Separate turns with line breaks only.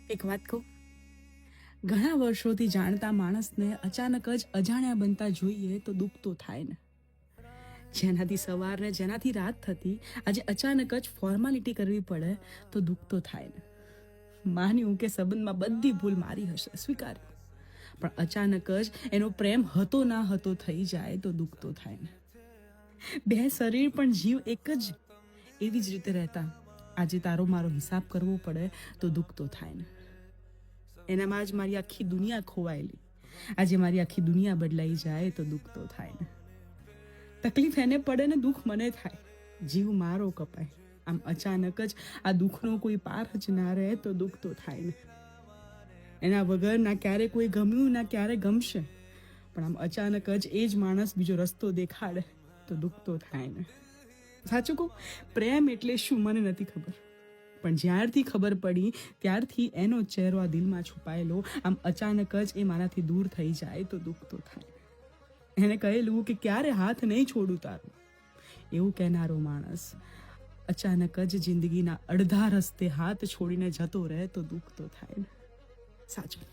એક વાત કહું, ઘણા વર્ષોથી જાણતા માણસને અચાનક જ અજાણ્યા બનતા જોઈએ તો દુઃખ તો થાય ને. જેનાથી સવાર ને જેનાથી રાત થતી આજે અચાનક જ ફોર્માલિટી કરવી પડે તો દુઃખ તો થાય ને. માન્યું કે સંબંધમાં બધી ભૂલ મારી હશે, સ્વીકાર્યું, પણ અચાનક જ એનો પ્રેમ હતો ના હતો થઈ જાય તો દુઃખ તો થાય ને. બે શરીર પણ જીવ એક જ, એવી જ રીતે રહેતા આજે તારો મારો હિસાબ કરવો પડે તો દુઃખ તો થાય ને. એનામાં જ મારી આખી દુનિયા ખોવાયેલી, આજે મારી આખી દુનિયા બદલાઈ જાય તો દુઃખ તો થાય ને. તકલીફ એને પડે ને દુઃખ મને થાય, જીવ મારો કપાય, આમ અચાનક જ આ દુઃખનો કોઈ પાર જ ના રહે તો દુઃખ તો થાય ને. એના વગર ના ક્યારે કોઈ ગમ્યું ના ક્યારે ગમશે, પણ આમ અચાનક જ એ જ માણસ બીજો રસ્તો દેખાડે તો દુઃખ તો થાય ને. સાચું કહું, પ્રેમ એટલે શું મને નથી ખબર, પણ જ્યારથી ખબર પડી ત્યારથી એનો ચહેરો આ દિલમાં છુપાયેલો આમ અચાનક જ એ મારાથી દૂર થઈ જાય તો દુઃખ તો થાય. એને કહેલું કે ક્યારે હાથ નહીં છોડું તારું, એવું કહેનારો માણસ અચાનક જ જિંદગીના અડધા રસ્તે હાથ છોડીને જતો રહે તો દુઃખ તો થાય ને. સાચું.